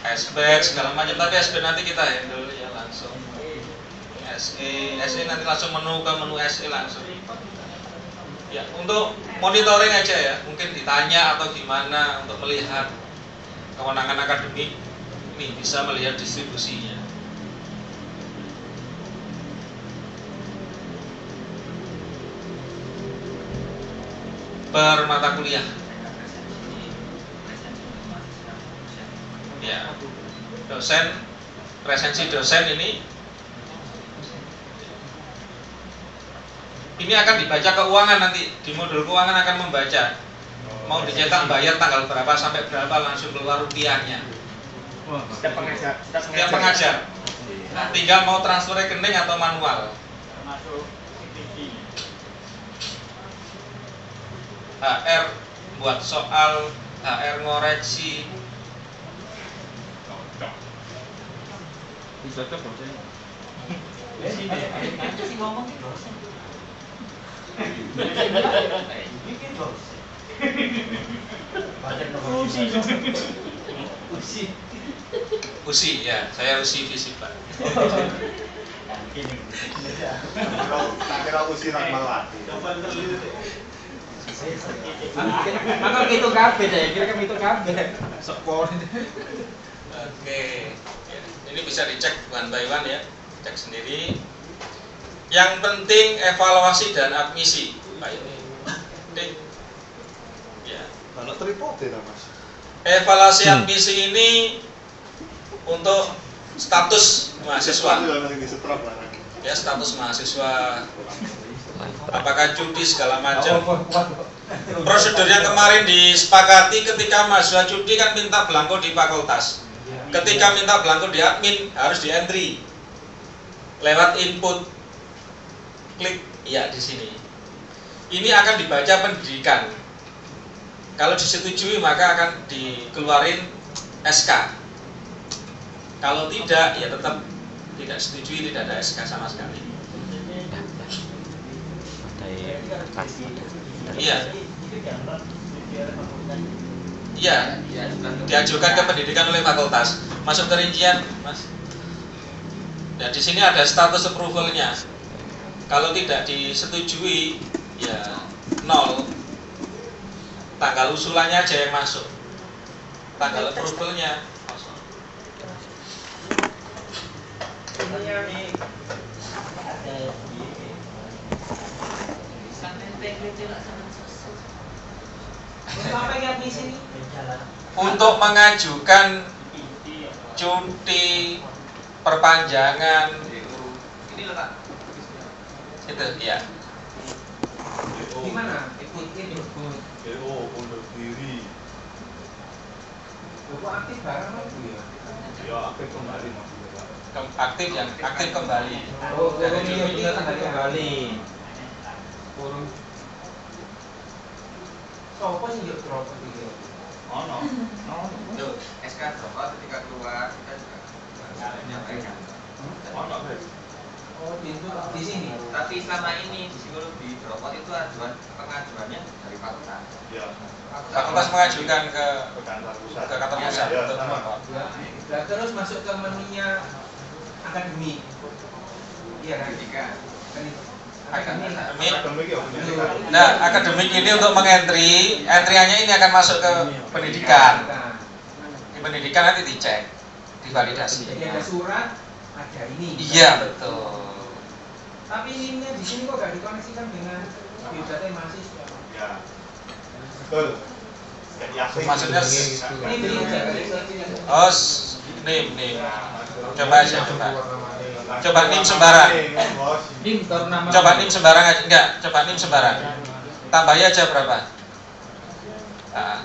SB segala macam, tapi SB nanti kita handle ya langsung. SE nanti langsung menu ke menu SE langsung. Ya, untuk monitoring aja ya, mungkin ditanya atau gimana untuk melihat kewenangan akademik, ini bisa melihat distribusinya. Per mata kuliah. Ya, dosen, presensi dosen ini akan dibaca keuangan nanti, di modul keuangan akan membaca mau dicetak bayar tanggal berapa sampai berapa langsung keluar rupiahnya. Setiap pengajar. Nah, tinggal mau transfer rekening atau manual. Termasuk CTV. HR buat soal, HR ngoreksi. Bisa cocok dosen. Itu sih ngomong gitu. Usi ya, saya usi fisik Pak. Kira usi Rahmawati. Maka itu kabeh deh, kira kan itu kabeh. Sok por. Oke, ini bisa dicek one by one ya, cek sendiri. Yang penting evaluasi dan admisi, Pak ini. Ya. Kalau tripod ya Mas. Evaluasi admisi ini untuk status mahasiswa. Ya, status mahasiswa. Apakah cuti segala macam. Prosedur yang kemarin disepakati ketika mahasiswa cuti kan minta belangko di fakultas. Ketika minta belangko di admin harus di entry lewat input, klik ya di sini. Ini akan dibaca pendidikan. Kalau disetujui maka akan dikeluarin SK. Kalau tidak ya tetap tidak setujui, tidak ada SK sama sekali. Iya. Iya, diajukan ke pendidikan oleh fakultas. Masuk ke rincian, Mas. Nah, di sini ada status approval-nya. Kalau tidak disetujui, ya 0. Tanggal usulannya aja yang masuk. Tanggal approval-nya kosong. Untuk mengajukan cuti perpanjangan ini loh Pak. Itu ya. Di mana? Ikut. Pondok Giri. Kok aktif barang itu ya? Ya, aktif kembali maksudnya Pak. Aktif kembali. Oh, ini kembali. Kurang. Sopo sih yuk drop iki? Ono. Tuh, SK drop ketika keluar kita juga menyampaikan. Ono, Beb. Oh, di sini. Tapi selama ini di psikologi drop itu pengajuannya dari fakultas. Ya. Fakultas mengajukan ke kantor pusat. ke kantor pusat Ya, untuk sama. melapor. Nah, terus masuk ke menunya akademik. Iya kan? Pendidikan. Akademik. Akademik ya pendidikan. Nah, akademik ini untuk mengentry, entry-nya ini akan masuk ke pendidikan. Di pendidikan nanti dicek, divalidasi. Jadi ada surat, ada ini. Iya, betul. Tapi linknya di sini kok gak dikoneksikan dengan biodata mahasiswa? Ya. Betul. Jadi asing. Maksudnya Ini oh, nim. Coba aja, coba. Coba nim sembarang. Coba nim sembarang aja. Enggak, coba nim sembarang. Tambah aja berapa? Nah.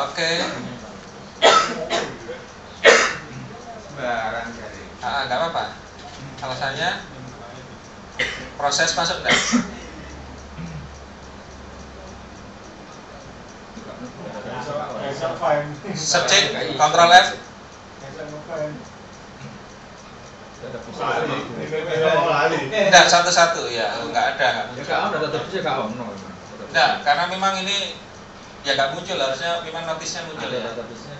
Oke. Sembarang dari. Enggak apa-apa. Alasannya proses masuk enggak? Searching, Ctrl F. Enggak, satu-satu ya, enggak ada. Ya kak, udah tetap sih kak Om. Enggak, karena memang ini Ya nggak muncul, harusnya memang notisnya muncul ya.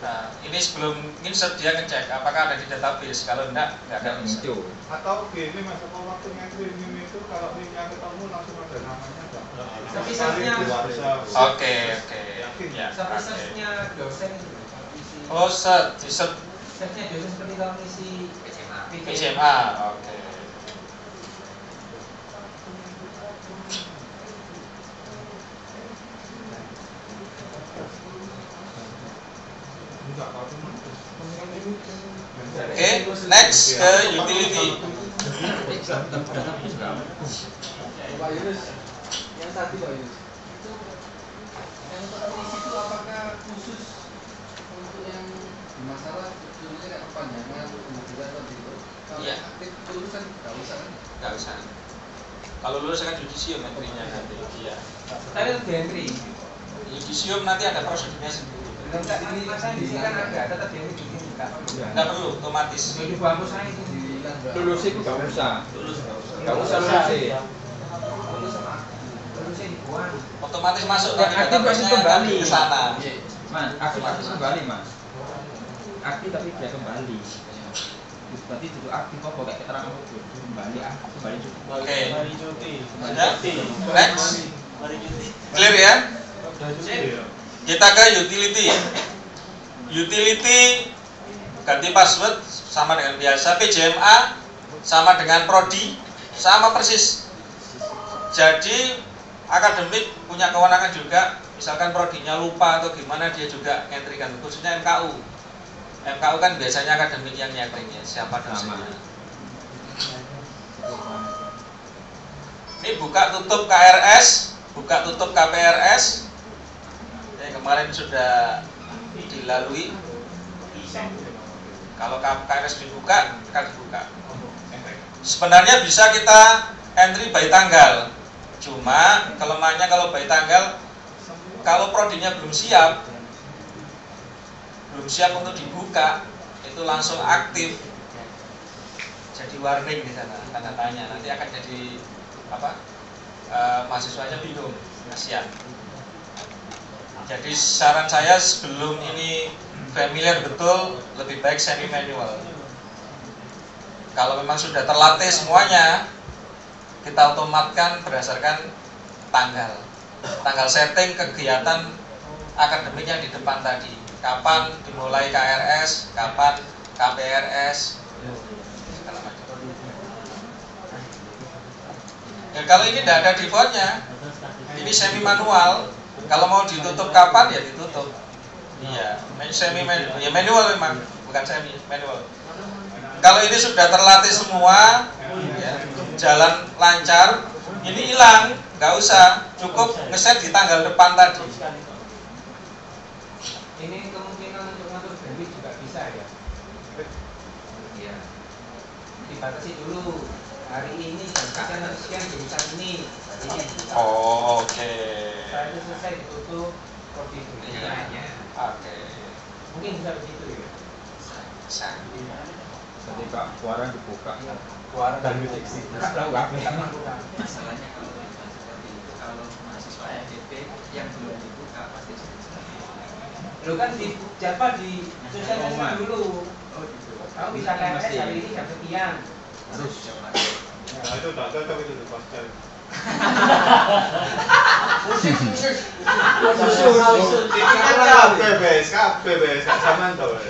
Nah, ini sebelum insert dia ngecek apakah ada di database. Kalau enggak akan muncul. Atau gini mas, apa waktu ngantri NIM itu kalau NIM-nya ketemu langsung ada namanya nggak? Tapi search-nya Oke. Ya. Tapi search-nya dosen itu. Oh, search Search-nya dosen seperti kalau ngisi PCMA. Oke. Oke, next ke utility. Pak Yunus, yang tadi Pak Yunus, itu yang untuk mengisi itu apakah khusus untuk yang masalah judulnya kayak kepanjangan, kemudian gitu? Kalau Iya. aktif tulisan nggak usah kan? Nggak usah. Kalau lulus kan judisium menterinya nanti. Iya. Tapi itu di entry. Judisium nanti ada prosedurnya sendiri. Enggak, ini saya di sini kan ada, tetap di entry di sini nggak perlu. Nggak perlu, otomatis. Jadi bagus saya itu di Lulus itu nggak usah. lulus sama lulusnya dibuang. Otomatis masuk Ya, ke aktif database-nya kembali. ke sana. Mas, aktif kembali mas. Aktif tapi dia kembali. Berarti itu aktif kok kayak keterangan kembali cukup. Oke. Mari cuti. Sudah? Next. Clear ya? Kita ke utility. Utility ganti password sama dengan biasa, PJMA sama dengan prodi, sama persis. Jadi akademik punya kewenangan juga, misalkan prodinya lupa atau gimana dia juga ngentrikan, khususnya MKU. MKU kan biasanya akademik yang nyetring ya, siapa dosennya. Ini buka tutup KRS, buka tutup KPRS. Yang kemarin sudah dilalui. Kalau KRS dibuka, akan dibuka. Sebenarnya bisa kita entry by tanggal. Cuma kelemahannya kalau by tanggal, kalau prodinya belum siap untuk dibuka, itu langsung aktif. Jadi warning di sana, tanda tanya. Nanti akan jadi apa? Mahasiswanya bingung, kasihan. Jadi saran saya sebelum ini familiar betul, lebih baik semi manual. Kalau memang sudah terlatih semuanya, kita otomatkan berdasarkan tanggal setting kegiatan akademik yang di depan tadi. Kapan dimulai KRS, kapan KPRS, segala macam. Ya, kalau ini tidak ada defaultnya, ini semi manual. Kalau mau ditutup kapan ya ditutup. Iya, semi manual. Ya manual memang, bukan semi manual. Kalau ini sudah terlatih semua, ya, jalan lancar, ini hilang, nggak usah, cukup ngeset di tanggal depan tadi. Ini kemungkinan untuk ngatur bandwidth juga bisa ya. Iya. Dibatasi dulu. Hari ini jam sekian jurusan ini. Ini. Oh, oke. Setelah itu selesai ditutup prodi berikutnya. Oke. Mungkin bisa begitu ya. Bisa. Ketika kuaran dibuka, Keluar dan deteksi. Tahu apa? Masalahnya kalau seperti itu, kalau mahasiswa FDP yang belum dibuka pasti sudah. Lu kan di Java di sosialisasikan dulu. Kamu bisa KRS hari ini jam sekian. Terus Nah itu tak cocok itu di pasca. KBS zaman tuh.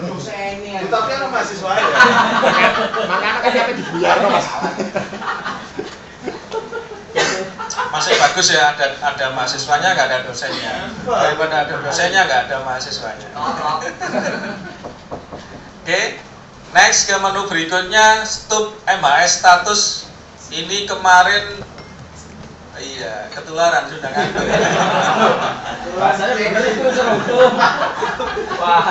Dosen ini. Tapi ada mahasiswa ya. Makanya kan sampai dibuyar mas. Masih bagus ya, ada mahasiswanya, nggak ada dosennya. Daripada ada dosennya, nggak ada mahasiswanya. Oke, next ke menu berikutnya, stop MHS status. Ini kemarin, iya, ketularan sudah ngantuk.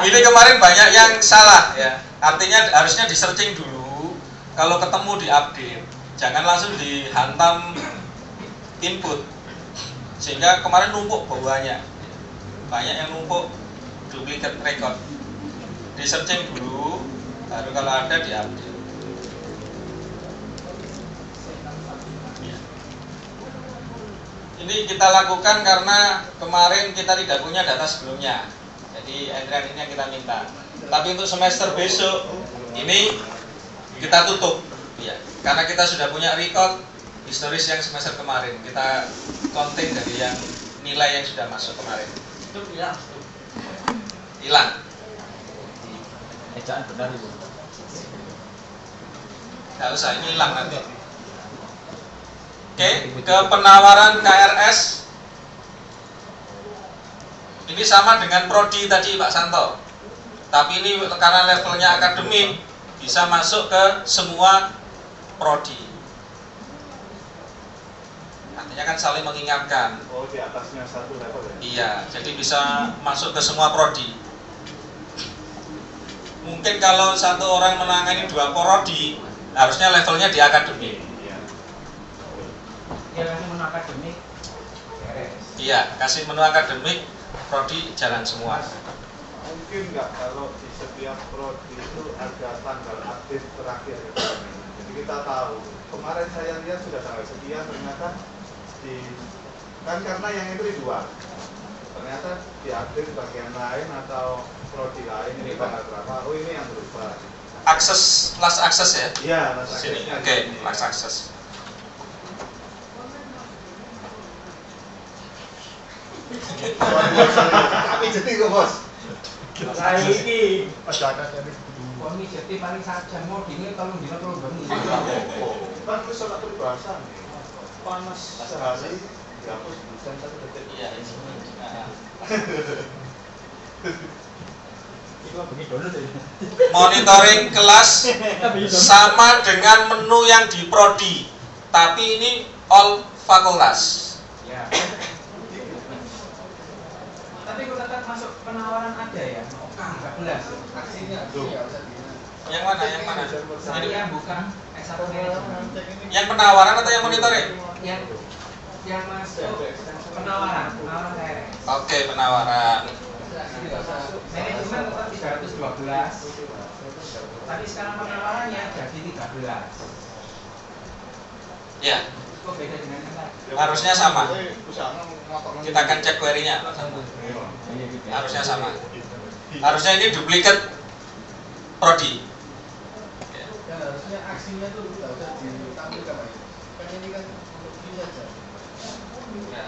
Ini kemarin banyak yang salah ya. Artinya harusnya di searching dulu. Kalau ketemu di update, jangan langsung dihantam input. Sehingga kemarin numpuk bawahnya. Banyak yang numpuk duplicate record. Di searching dulu, baru kalau ada di update. Ini kita lakukan karena kemarin kita tidak punya data sebelumnya. Jadi entry ini yang kita minta. Tapi untuk semester besok ini kita tutup, ya. Karena kita sudah punya record historis yang semester kemarin. Kita counting dari yang nilai yang sudah masuk kemarin. Itu hilang. Hilang. Ejaan benar itu. Nggak usah, ini hilang nanti. Oke, ke penawaran KRS. Ini sama dengan prodi tadi Pak Santo. Tapi ini karena levelnya akademik bisa masuk ke semua prodi. Artinya kan saling mengingatkan. Oh, di atasnya satu level ya? Iya, jadi bisa masuk ke semua prodi. Mungkin kalau satu orang menangani 2 prodi, harusnya levelnya di akademik. Iya. Yang kasih menu akademik. Iya, kasih menu akademik, prodi jalan semua. Mungkin nggak kalau di setiap prodi itu ada tanggal update terakhir. Jadi kita tahu. Kemarin saya lihat sudah tanggal sekian, ternyata kan karena yang itu 2. Ternyata diupdate bagian lain atau prodi lain ini tanggal berapa? Oh, ini yang berubah. Akses, last access ya? Iya, last Sini, access-nya oke, sini. last access. Kami jadi kok bos. Saya ini Kami jadi paling saja mau dini kalau dino terlalu bengi. Kan itu sholat peribahasa nih. panas. Sehari dihapus bukan 1 detik. Iya, ini. Monitoring kelas sama dengan menu yang di prodi, tapi ini all fakultas. Ya. Tapi kalau tetap masuk penawaran ada ya? 13. Aksinya nggak usah di. Yang mana? Yang mana? Saya bukan S1 manajemen. Yang penawaran atau yang monitoring? Yang masuk penawaran KRS. Oke, penawaran. Manajemen tetap 312. Tapi sekarang penawarannya jadi 13. Ya, Kok beda dengan yang lain? harusnya sama. Kita akan cek query-nya. Harusnya sama. Harusnya ini duplikat prodi. Dan harusnya aksinya tuh nggak usah ditampilkan Pak. Kan ini kan untuk ini aja. Ya.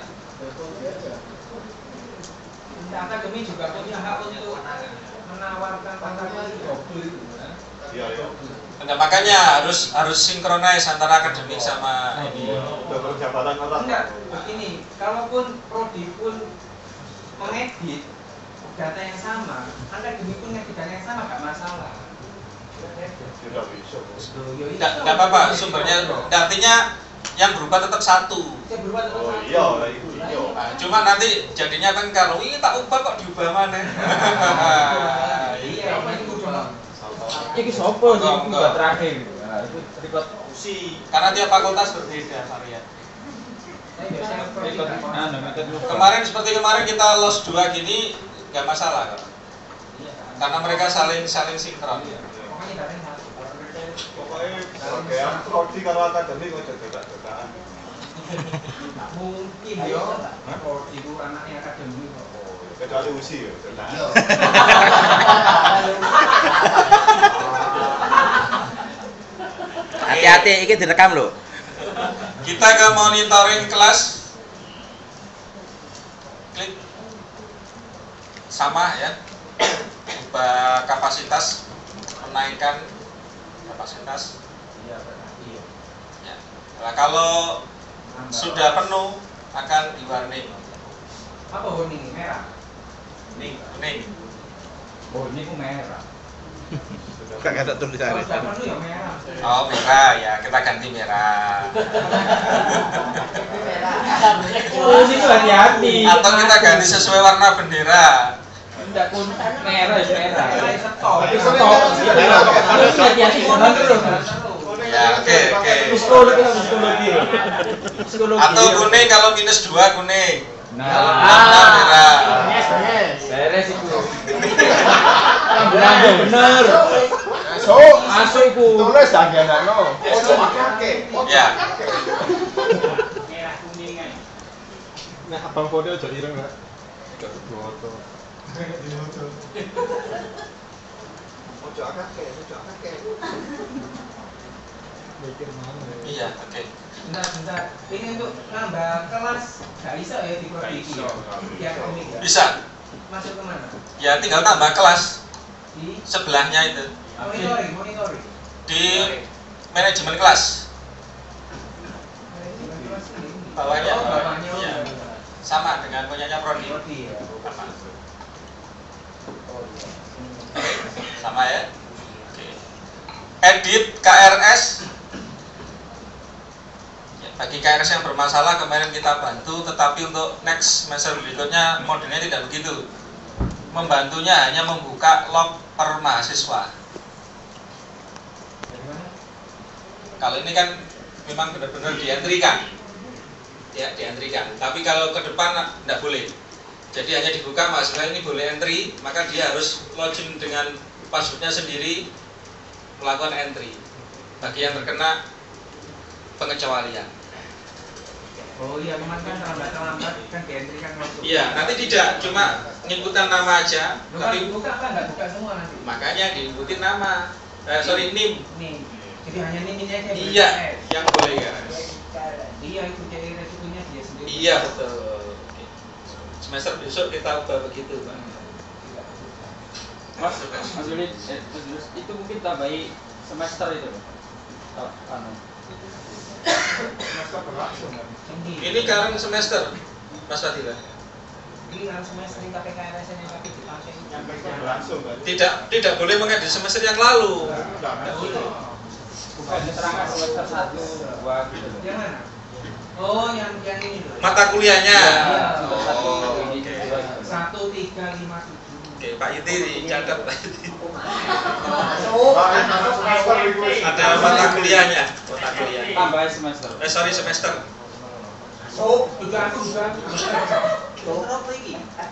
Prodi aja. Akademi juga punya hak untuk menawarkan Pangkalnya pangkat double itu kan. Iya, iya. Nah, makanya harus sinkronis antara akademik sama ini. Double jabatan orang. Enggak, begini, kalaupun prodi pun mengedit data yang sama, akademik pun ngedit data yang sama, nggak masalah. Tidak bisa. Bos. Nggak apa-apa, sumbernya. Artinya yang berubah tetap satu. Saya berubah tetap Oh satu. iya, lah itu iya. Nah, cuma nanti jadinya kan kalau ini tak ubah kok diubah mana? Iya, ini udah. Iki sopo sih buat terakhir gitu. Nah, itu record Karena tiap fakultas berbeda varian. Saya biasanya record Kemarin seperti kemarin kita los 2 gini nggak masalah kok. Karena mereka saling sinkron. Pokoknya data yang satu. Pokoknya bagian prodi kalau akademik udah jodak-jodakan. Nggak mungkin yo. Prodi itu anaknya akademik kok. Kecuali usi ya. Iya. Hati-hati, ini direkam loh. Kita ke monitoring kelas. Klik. Sama ya. Ubah kapasitas, menaikkan kapasitas. Iya, berarti. Ya. Nah, kalau sudah penuh akan di-warning. Apa warning merah? Kuning. Oh, ini ku merah. Gak ada Kalau tulisannya. sudah penuh ya merah. Oh, merah ya, kita ganti merah. Oh, ini tuh hati-hati. Atau kita ganti sesuai warna bendera. Enggak pun merah ya merah. Merah stop. Stop. Hati-hati konon terus. Ya, oke. Psikologi. Atau kuning kalau -2 kuning. Nah, Warna merah. beres itu. Bener. Masuk iku. Tulis bagian Ojo pakai. Ya. Merah kuning kan. Nek abang foto aja ireng Pak. Foto. Ojo akeh. Mikir mana ya? Iya, oke. Bentar. Ini untuk nambah kelas nggak bisa ya di prodi ini. Ya komik ya. Bisa. Masuk kemana? Ya tinggal tambah kelas Di sebelahnya itu monitoring. di manajemen kelas. Manajemen kelas ini. Bawahnya. Oh, bawahnya. Iya. Sama dengan punyanya prodi. Prodi ya. Sama. Oh iya. Sama ya. Oke. Edit KRS. Ya, bagi KRS yang bermasalah kemarin kita bantu, tetapi untuk next semester berikutnya modelnya tidak begitu. Membantunya hanya membuka log per mahasiswa. Kalau ini kan memang benar-benar dientrikan, ya dientrikan. Tapi kalau ke depan tidak boleh. Jadi hanya dibuka mahasiswa ini boleh entry, maka dia harus login dengan passwordnya sendiri, melakukan entry. Bagi yang terkena pengecualian. Oh iya, kemarin kan terlambat kan dientrikan waktu. Iya, nanti tidak, cuma menginputkan nama aja. Tapi buka apa enggak buka semua nanti? makanya diinputin nama. NIM. Nih. Jadi hanya ini aja. Iya, yang boleh ya. Iya, itu jadi resikonya dia sendiri. Iya betul. Oke. Semester besok kita ubah begitu, Pak. Mas Yuli, itu mungkin tambahi semester itu Pak. Semester berlangsung kan? Ini sekarang semester, Mas Fadila. Ini kan semester ini KPKRS yang tapi dipakai. Semester berlangsung kan? Tidak boleh mengedit semester yang lalu. Tidak boleh. Bukan keterangan semester 1, 2 gitu loh. Yang mana? Oh, yang ini loh. Mata kuliahnya. Iya. Oh, oke. 1, 3, 5, 7. Oke, Pak Yudi dicatat Pak Yudi. Semester itu Ada mata kuliahnya, mata kuliahnya. Tambahin semester. Sorry semester. Juga.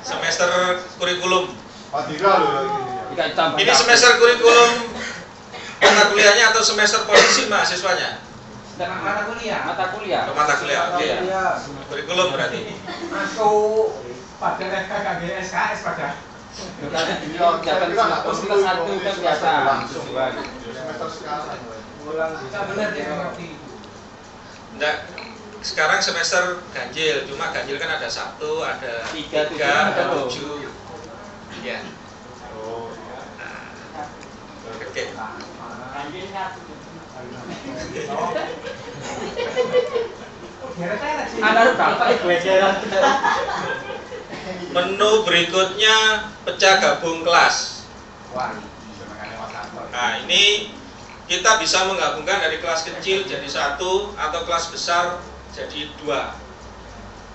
Semester kurikulum. Padira loh ya ini. Jika ditambah. Ini semester kurikulum mata kuliahnya atau semester posisi mahasiswanya? Mata kuliah. Mata kuliah. Oh, mata kuliah. Oke. Iya. Kurikulum berarti. Masuk pada FKKG SKS pada. Bukan kegiatan semester 1 kan biasa. Dua gitu. Semester sekarang. Bisa benar ya waktu itu. Enggak. Sekarang semester ganjil, cuma ganjil kan ada 1, ada 3, 3, ada 7. 7. Iya. Oh. Nah, oke. Ada berapa Menu berikutnya pecah gabung kelas. Wah, Nah, ini kita bisa menggabungkan dari kelas kecil jadi 1 atau kelas besar jadi 2.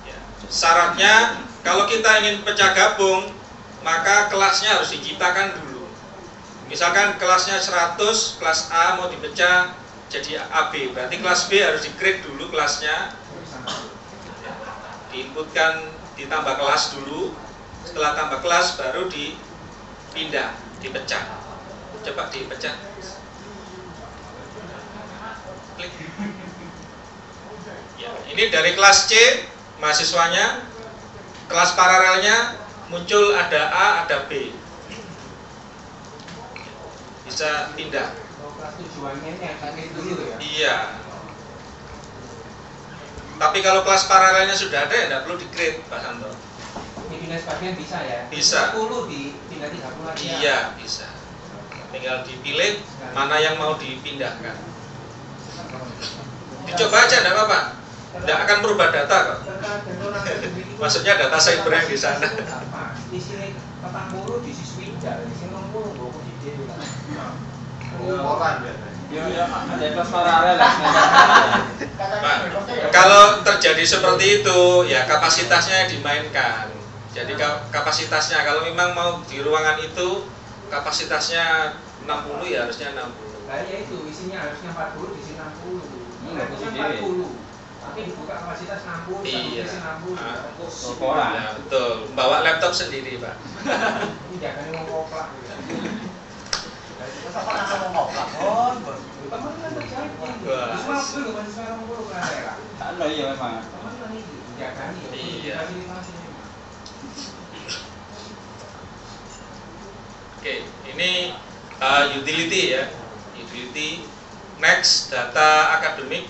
Ya. Syaratnya kalau kita ingin pecah gabung, maka kelasnya harus diciptakan dulu. Misalkan kelasnya 100, kelas A mau dipecah jadi AB, berarti kelas B harus di-create dulu kelasnya, diinputkan, ditambah kelas dulu. Setelah tambah kelas baru dipindah, dipecah. Coba dipecah. Klik. Ya, ini dari kelas C mahasiswanya, kelas paralelnya muncul ada A, ada B. Bisa pindah. kelas tujuannya ini yang tadi dulu ya. Iya. Tapi kalau kelas paralelnya sudah ada ya tidak perlu di-create, Pak Santo. Dipindah sebagian bisa ya. Bisa. 10 dipindah 30 aja. Iya, bisa. Tinggal dipilih mana yang mau dipindahkan. Dicoba aja, tidak apa-apa. Tidak akan merubah data kok. Maksudnya data cyber yang di sana. Di sini 40 di sisi pindah, di sini 60 bawa di dia. Orang biasanya. Ya, ada kelas paralel lah. Pak, kalau terjadi seperti itu, ya kapasitasnya dimainkan. Jadi kapasitasnya kalau memang mau di ruangan itu kapasitasnya 60 ya harusnya 60. Nah ya itu isinya harusnya 40 di sini 60. Enggak Harusnya sendiri. 40. Tapi dibuka kapasitas 60, satu Iya. di sini 60. Sekolah. Ya, betul. Bawa laptop sendiri, Pak. Ini jangan mau ngoplak. Terus apa langsung mau ngoplak? Oh, Kemarin kan terjadi. Wah. Cuma belum masih 60 kan ya. Iya memang. Kemarin kan itu. dijagani ya. Iya. Fasilitasi memang. Oke, ini utility ya. Utility. Next, data akademik.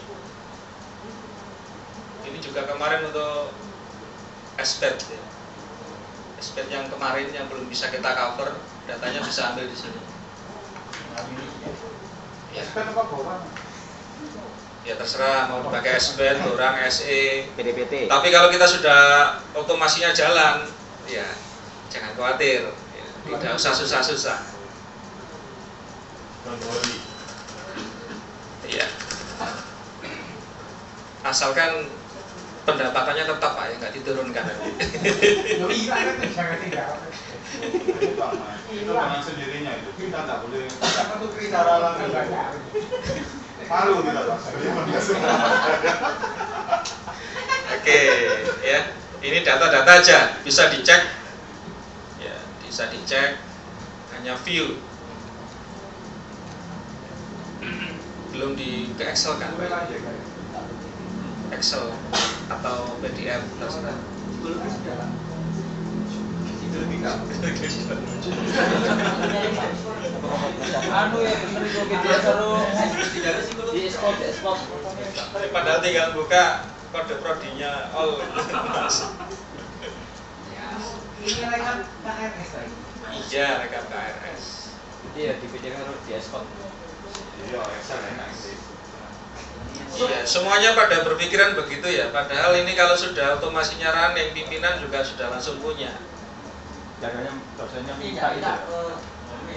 Ini juga kemarin untuk SPED ya. SPED yang kemarin yang belum bisa kita cover, datanya bisa ambil di sini. Ya. Ya terserah mau dipakai SPED, orang SE, PDPT. tapi kalau kita sudah otomasinya jalan, ya jangan khawatir, ya, tidak usah susah-susah. Iya. Asalkan pendapatannya tetap Pak, ya nggak diturunkan nanti. Itu dengan sendirinya itu kita nggak boleh cara langsung malu kita Pak. Oke, ya. Ini data-data aja, bisa dicek. Ya, bisa dicek. Hanya view. Belum di ke Excel kan? Excel atau PDF terserah. Anu ya bener itu dia taruh di export. Padahal tinggal buka kode prodinya all. Ini rekam KRS lagi. Iya, rekam KRS. Iya di PDF harus di export. Iya, Excel enak sih. Iya, semuanya pada berpikiran begitu ya. Padahal ini kalau sudah otomasinya running, pimpinan juga sudah langsung punya. Jaganya dosennya minta itu.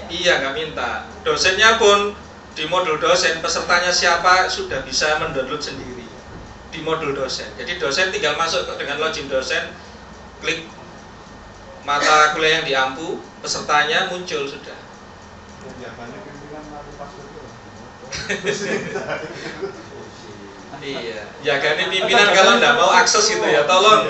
Iya, nggak minta. Dosennya pun di modul dosen, pesertanya siapa sudah bisa mendownload sendiri di modul dosen. Jadi dosen tinggal masuk dengan login dosen, klik mata kuliah yang diampu, pesertanya muncul sudah. Biasanya pimpinan lalu password itu. Iya, jagani pimpinan kalau nggak mau akses gitu ya, tolong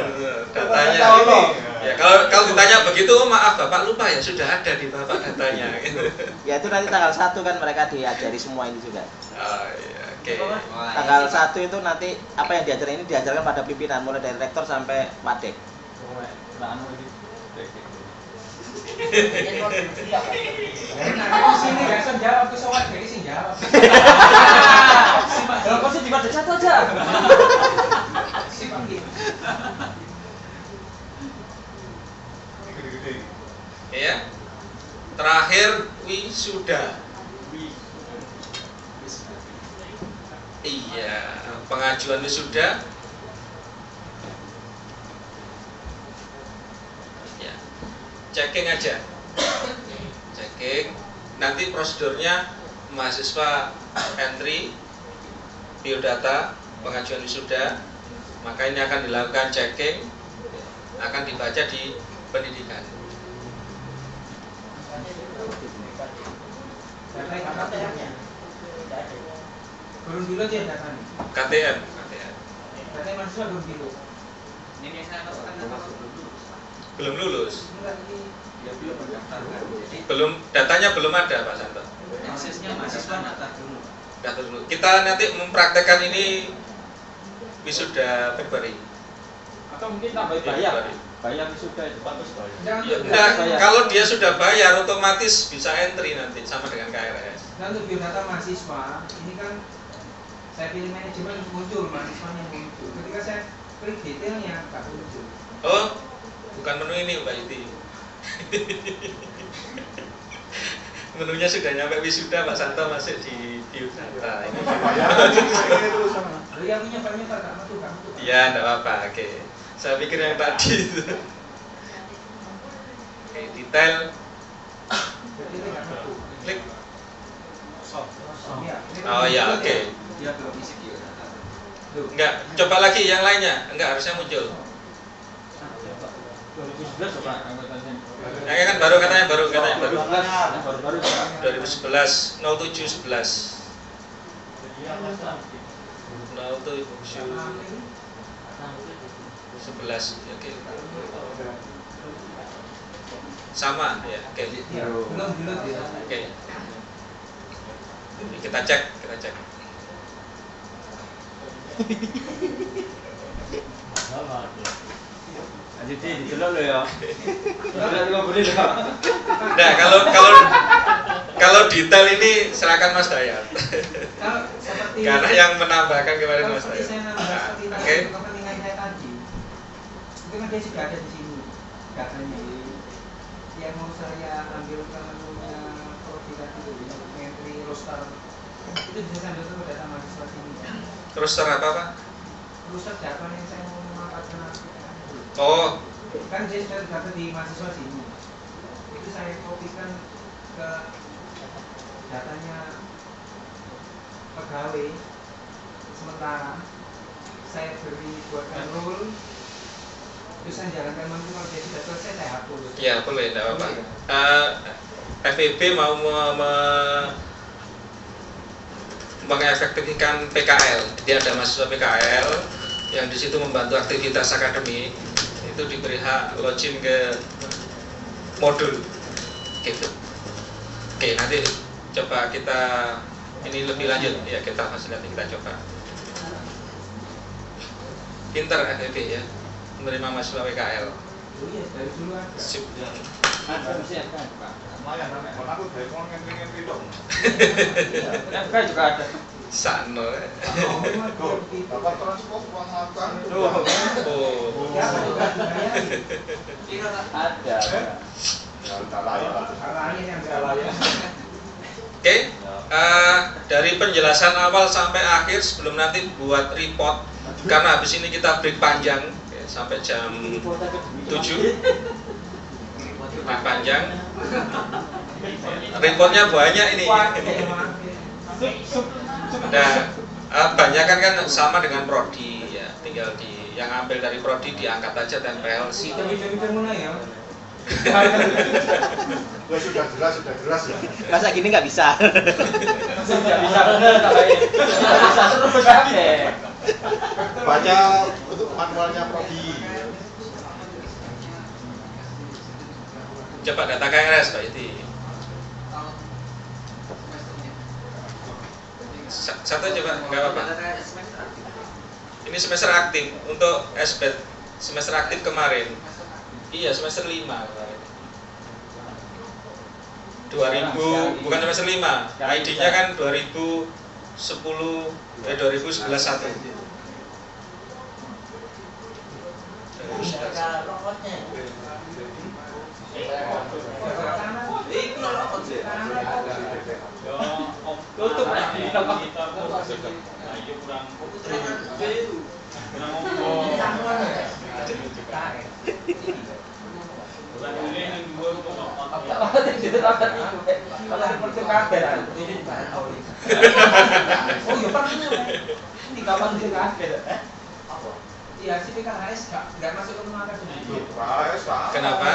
datanya. Tolong. Ya, kalau ditanya begitu, oh, maaf Bapak lupa ya, sudah ada di Bapak datanya. Gitu. Ya itu nanti tanggal 1 kan mereka diajari semua ini juga. Oh, iya, oke. Tanggal 1 itu nanti apa yang diajarkan ini diajarkan pada pimpinan mulai dari rektor sampai wadek. Sini langsung jawab ke soal jadi sing jawab. Kalau kau sih di pada satu aja. Simpang gitu. Gede-gede. Ya. Terakhir wisuda. Iya, pengajuan wisuda. Ya. Checking aja. Checking. Nanti prosedurnya mahasiswa entry biodata pengajuan wisuda, maka ini akan dilakukan checking, akan dibaca di pendidikan. Belum dulu aja data nih. KTM. Data mahasiswa belum dulu. Ini biasanya kan Belum lulus. dia belum mendaftarkan. Jadi Belum, datanya belum ada Pak Santo. aksesnya mahasiswa daftar dulu. Daftar dulu. Kita nanti mempraktekkan ini wisuda Februari. Atau mungkin tambah bayar. Bayar sudah itu bagus bayar. Jangan Ya, untuk enggak, biodata. kalau dia sudah bayar otomatis bisa entry nanti sama dengan KRS. Dan untuk biodata mahasiswa, ini kan saya pilih manajemen muncul mahasiswanya muncul. Ketika saya klik detailnya nggak muncul. Oh, bukan menu ini Mbak Iti. Menunya sudah nyampe wisuda, Pak Santo masuk di biodata. Ini Lu yang punya banyak tak kamu tuh. iya, enggak apa-apa. Oke. Saya pikir yang tadi itu. Oke, detail. Jadi nggak satu. Klik. Iya. Oh ya, oke. Dia belum isi biodata. Enggak, coba lagi yang lainnya. Enggak, harusnya muncul. 2011 coba angkatannya. Yang kan baru katanya baru. 2011 2011 0711. 0711. Oke. Sama ya. Oke. Iya, belum ya. Oke. Kita cek. Jadi didelok lho ya. Berarti kok boleh lho. Nah, kalau detail ini silakan Mas Dayat. Kalau seperti Karena yang menambahkan kemarin kalau Mas seperti Dayat. saya nambah seperti Oke. tadi untuk kepentingan saya tadi, itu kan dia sudah ada di sini datanya. Yang mau saya ambil ke menunya prodi tadi untuk entry roster itu bisa saya ambil ke data mahasiswa sini. Terus apa Pak? Roster data yang saya mau memanfaatkan aplikasi. Oh, Kan dia sudah terdaftar di mahasiswa sini. Itu saya kopikan ke datanya pegawai, sementara saya beri buatkan rule, terus saya jalankan nanti kalau dia sudah selesai saya hapus. ya boleh, tidak apa-apa. FEB mau mengefektifkan PKL. Dia ada mahasiswa PKL yang di situ membantu aktivitas akademik, itu diberi hak login ke modul, gitu. Oke, nanti coba kita ini lebih lanjut ya, kita fasilitasi, kita coba. Pinter FEB ya, menerima mahasiswa PKL. Oh iya, dari dulu ada. Sip. Ada bisa kan, Pak. Lumayan rame. Kalau aku dari mau ngentri dong. FK juga ada. Sano. Tuh, dapat transport uang makan. Oh. Ya, sudah dibayar. Ada. Tak layak. Lain yang nggak layak. Oke, dari penjelasan awal sampai akhir sebelum nanti buat report, karena habis ini kita break panjang ya, sampai jam 7 break panjang. Reportnya banyak ini. Nah, banyak kan sama dengan prodi ya, tinggal yang ambil dari prodi diangkat aja tempel. Kita mulai ya. Wah, sudah jelas ya. Masa gini nggak bisa. Tidak bisa bener katanya. Tidak bisa terus berbagai. Baca untuk manualnya prodi. Coba data KRS Pak Iti. Satu coba, nggak apa-apa. Ini semester aktif untuk SBET semester aktif kemarin. Iya, semester 5 kemarin. 2000, bukan semester 5. ID-nya kan 2011 1. Tutup lagi. Iya, si PKHS nggak masuk ke rumah akademik. Kenapa?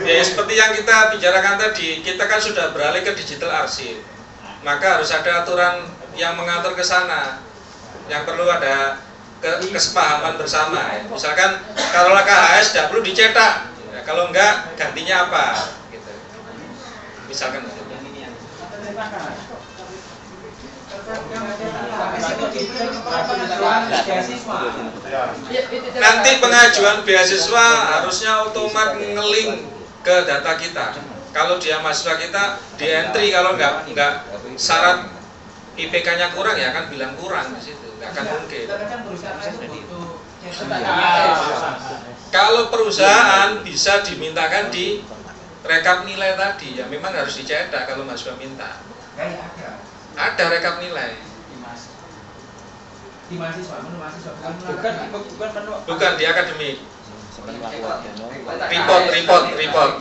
Ya seperti yang kita bicarakan tadi, kita kan sudah beralih ke digital arsip. Maka harus ada aturan yang mengatur ke sana. Yang perlu ada kesepahaman bersama. Ya. Misalkan kalau KHS tidak perlu dicetak, ya, kalau enggak gantinya apa? Gitu. Misalkan. Nanti pengajuan beasiswa harusnya otomatis ngelink ke data kita. Kalau dia mahasiswa kita di entry, kalau nggak syarat IPK-nya kurang ya akan bilang kurang di situ, nggak akan mungkin. Kalau perusahaan bisa dimintakan di rekap nilai tadi, ya memang harus dicetak kalau mahasiswa minta. Ada rekap nilai. Di mahasiswa, menu mahasiswa Bukan di akademik.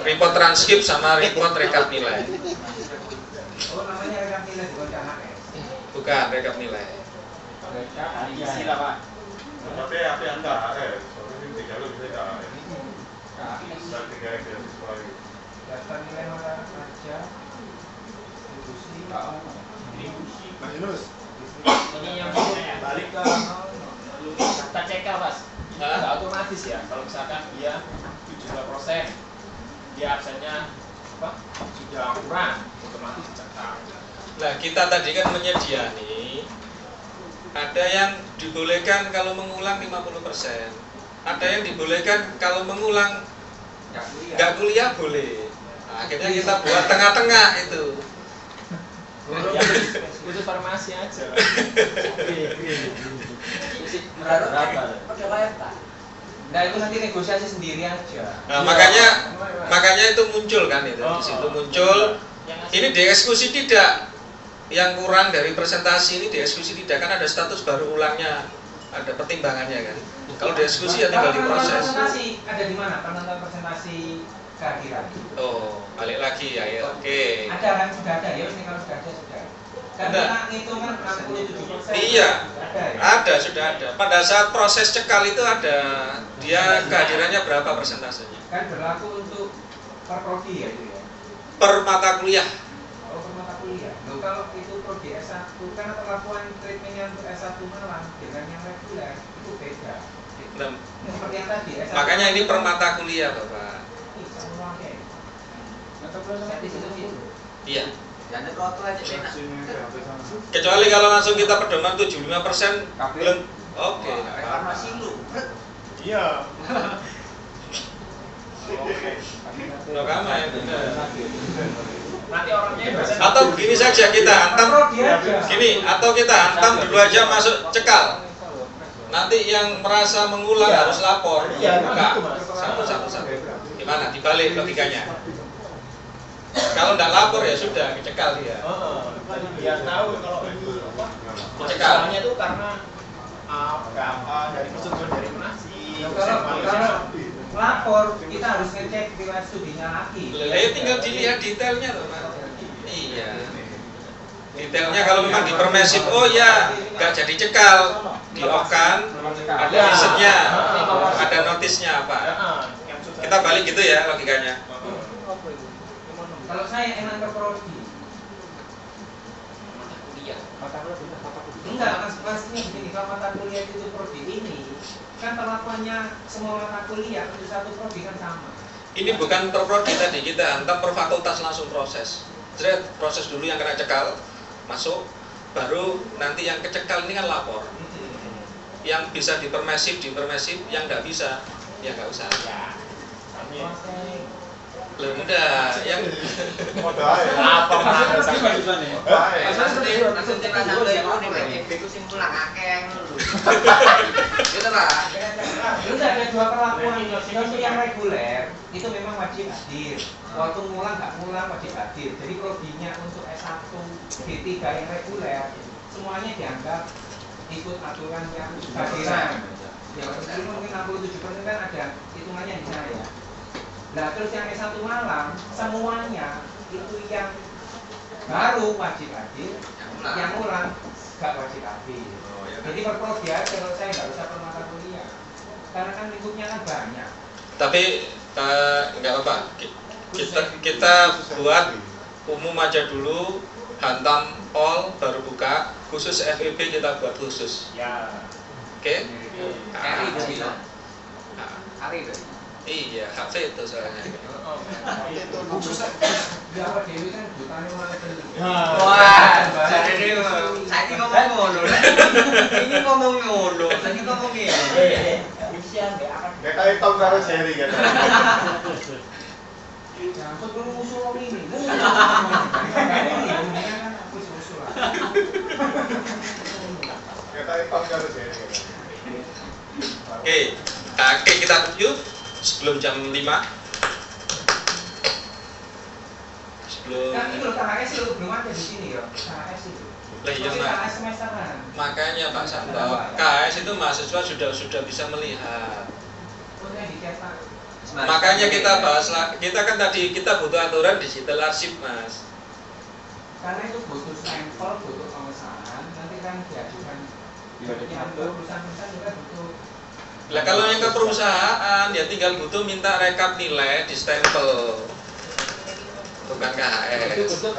Report transkrip sama report rekap nilai. Oh, namanya rekap nilai bukan KHS. Bukan rekap nilai. isi lah Pak. Tapi apa yang enggak soalnya ini 3 bisa KHS. Dan 3 beasiswa itu. Daftar nilai mana aja. Distribusi. Nah, Yunus. Ini yang balik ke daftar CK Mas. Nggak otomatis ya. Kalau misalkan dia 72%, dia absennya sudah kurang, otomatis dicetak. Nah, kita tadi kan menyediani ada yang dibolehkan kalau mengulang 50%. ada yang dibolehkan kalau mengulang nggak kuliah boleh. Nah, akhirnya kita buat tengah-tengah itu. Itu farmasi aja. Nah itu nanti negosiasi sendiri aja. Nah, makanya itu muncul kan itu. Di situ muncul. Ini dieksekusi tidak. Yang kurang dari presentasi ini dieksekusi tidak, kan ada status baru ulangnya, ada pertimbangannya kan. Kalau dieksekusi ya tinggal diproses. Presentasi ada di mana? Penentuan presentasi kehadiran. Oh, balik lagi ya. Oke. Ada kan, sudah ada ya. Ini kalau sudah ada sudah. Karena ngitungan 67%. Iya. Ada ya. Ada, sudah ada. Pada saat proses cekal itu ada dia kehadirannya berapa persentasenya. Kan berlaku untuk per prodi ya itu ya. Per mata kuliah. Oh, per mata kuliah. Loh, kalau itu prodi S1 karena perlakuan treatmentnya untuk S1 Malang dengan yang reguler itu beda. Nah, Seperti yang tadi S1. makanya ini per mata kuliah, Bapak. Semua kayak. Mata kuliah di situ. Iya. Jangan terlalu aja enak. Kecuali kalau langsung kita pedoman 75% belum. Oke. Farmasi lu. Iya. Lo kama ya benar. Nanti orangnya bisa. Atau begini saja kita hantam. Gini, atau kita hantam dulu aja masuk cekal. Nanti yang merasa mengulang harus lapor. Buka. Satu. Gimana? Dibalik logikanya. Kalau nggak lapor ya sudah dicekal dia. Biar tahu kalau ini apa? Dicekal. Soalnya itu karena apa dari persetujuan dari Munasi. Kalau lapor kita harus ngecek riwayat studinya lagi. Ya tinggal dilihat detailnya loh, Mas. Iya. Detailnya kalau memang di permesif, oh ya nggak jadi cekal, di off-kan, ada risetnya, ada notisnya apa. Kita balik gitu ya logikanya. Kalau saya enak ke prodi. Enggak, maksudnya begini, kalau mata kuliah itu prodi ini kan perlakuannya semua mata kuliah untuk satu prodi kan sama. Ini bukan per prodi tadi, kita hantam per fakultas langsung proses. Jadi proses dulu yang kena cekal, masuk, baru nanti yang kecekal ini kan lapor. Yang bisa dipermesif, yang nggak bisa, ya nggak usah. Belum udah, yang Apa Langsung dipasang ke yang ini, itu simpulan akeh dulu. Gitu lah. Udah ada dua perlakuan. Untuk yang reguler itu memang wajib hadir. Waktu ngulang nggak ngulang wajib hadir. Jadi prodinya untuk S1 D3 yang reguler semuanya dianggap ikut aturan yang kehadiran. Ya mungkin 67% kan ada hitungannya di sana ya. Nah terus yang S1 Malang semuanya itu yang baru wajib hadir, yang ulang nggak wajib hadir. Jadi per prodi aja kalau saya nggak usah per mata kuliah, karena kan lingkupnya kan banyak. tapi nggak apa-apa. Kita buat umum aja dulu, hantam all baru buka. Khusus FEB kita buat khusus. Ya. Oke? Hari itu bilang. Hari itu. Iya, hak veto soalnya. Jawa Dewi kan jutaan orang beli. Wah, jadi ini saya ngomong ngono. Ini ngomong ngono, saya ngomong ini. Gak kayak Tom karo Jerry kan. Langsung ke musuh ini. Ini kan musuh lah. Gak kayak Tom karo Jerry kan. Oke, kita yuk sebelum jam 5. Kan itu loh KHS itu belum ada di sini ya. KHS itu. Lah iya, Mas. KHS semesteran. Makanya Pak Santo, KHS itu mahasiswa sudah bisa melihat. Udah dicetak. Makanya kita bahas lah, kita kan tadi kita butuh aturan digital arsip, Mas. Karena itu butuh sampel, butuh pengesahan, nanti kan diajukan. Yang perusahaan-perusahaan juga butuh. Lah kalau yang ke perusahaan ya tinggal butuh minta rekap nilai di stempel. Bukan KHS. Itu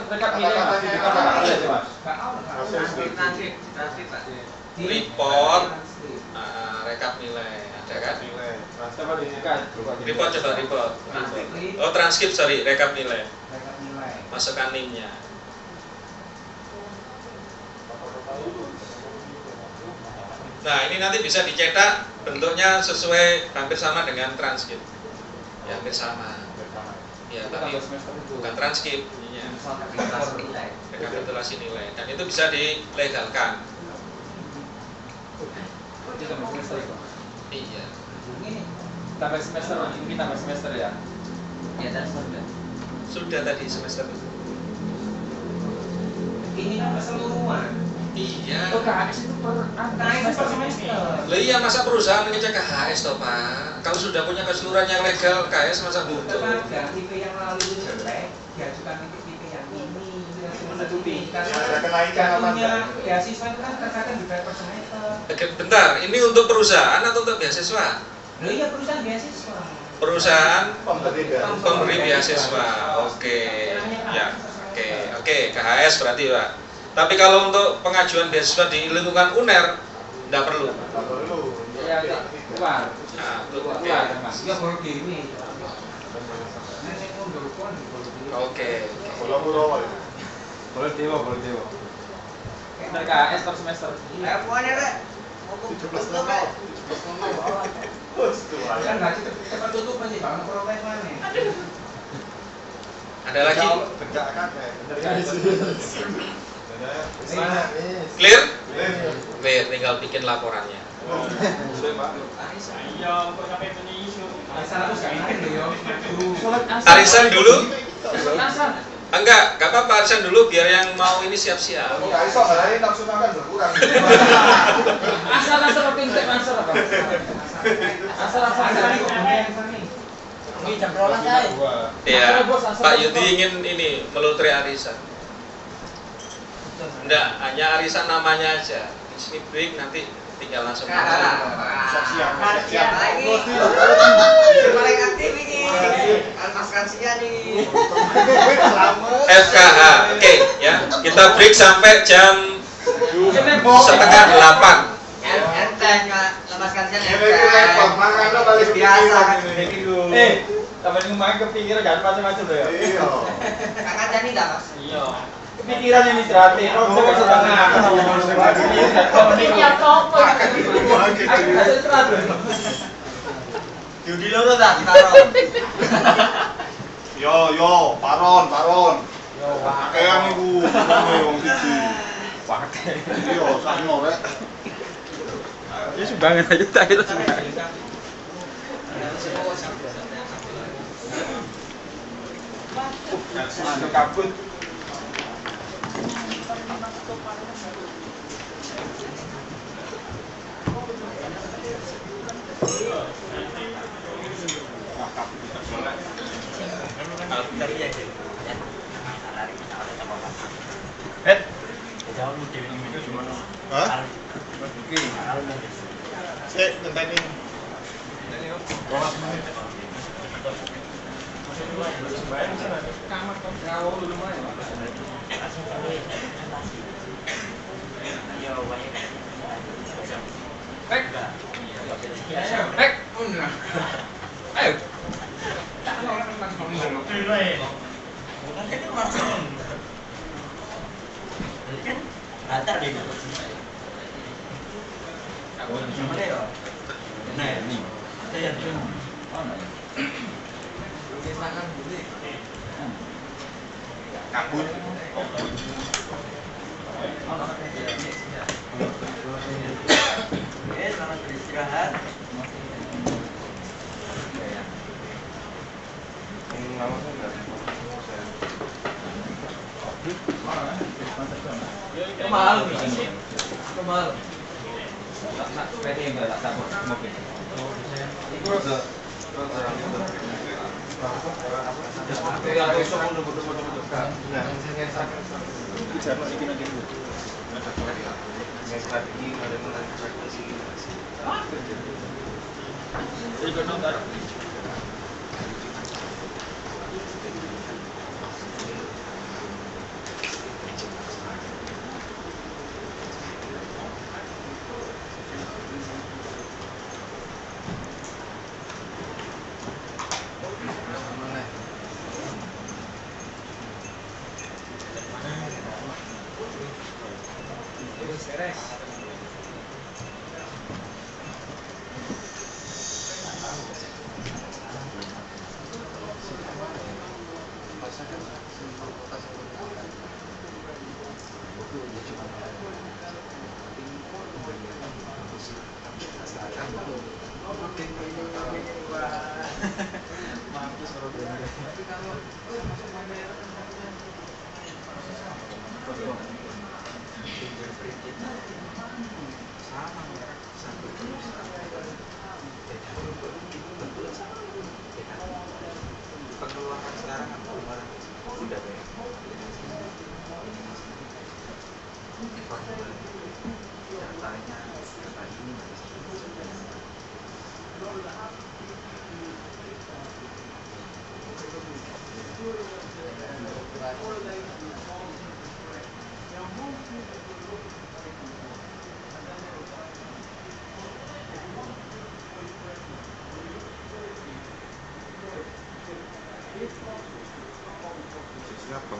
rekap nilai Mas. Report, rekap nilai, ada kan? Report coba report. Oh transkrip sorry, rekap nilai. Masukkan NIM-nya. Nah ini nanti bisa dicetak bentuknya sesuai hampir sama dengan transkrip. Ya, hampir sama. Ya, tapi bukan transkrip, ininya rekapitulasi nilai. Dan itu bisa dilegalkan. Iya. Tambah semester, ini tambah semester ya? Ya, dan Sudah tadi semester. Ini kan keseluruhan. Iya. Oh, KHS itu per semester. Lah iya, masa perusahaan ngecek KHS toh Pak? Kalau sudah punya keseluruhan yang legal, KHS masa butuh? Lembaga IP yang lalu itu jelek, diajukan IP yang ini menutupi. Ada kenaikan apa Jatuhnya enggak? beasiswa itu kan terkadang dibayar per semester. Bentar, ini untuk perusahaan atau untuk beasiswa? Loh iya perusahaan beasiswa. Perusahaan Pemberi beasiswa. Oke. Ya. Oke, KHS berarti Pak. Tapi kalau untuk pengajuan beasiswa di lingkungan UNER enggak perlu. Nggak perlu. Ya, keluar. Nah, untuk Keluar, Mas. Iya baru gini. Oke. Pulau Pulau. Boleh dewa. Bener KHS per semester. pokoknya Rek. Mau 17 tutup, Rek. Kan nggak cepat tutup aja bangun proyek mana? Ada lagi? Tegak kakek. Clear? Clear, tinggal bikin laporannya. Iya, untuk KPP ini isu. Asal aku nggak main loh yo. Arisan dulu? Asal. Enggak apa-apa, arisan dulu biar yang mau ini siap-siap. Nggak iso, hari ini nafsu makan berkurang. Asal pintek asal apa? Asal. Ini jam berapa saya? Ya, Pak Yudi ingin ini melotre arisan. Enggak, hanya arisan namanya aja. Di sini break, nanti tinggal langsung Siap. Lagi. Paling aktif ini. Mas Kansia nih. FKH. Oke, ya. Kita break sampai jam 7:30. Enteng Kak, Mas Kansia Biasa kan. Sampai ngomongin kepikiran jangan macam-macam loh ya. Iya. Kakak jadi enggak, Mas? Iya. Kepikiran ini berarti. Yudi loro tak ditaruh. Yo, paron. Yo, pakean iku. Wong siji. Pakai. Iya, sakno rek. Ya sumbangan aja tak itu. Anu kabut. Hah? Sik, ngenteni. Ayo. Antar deh. Mana ya? Nah, ini. Saya dulu. Oh, nah. Kabut. Oke, selamat beristirahat. Mahal nih. Mahal. PT yang enggak tak mobil. Itu ada. Ya, besok mau betul-betul kan. Nah, bicara iki nang kene. Strategi ada transaksi. Ikut nonton. Beres. Pengeluaran sekarang apa pengeluaran udah banyak datanya data ini siapa?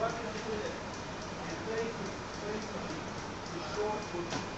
What can I do?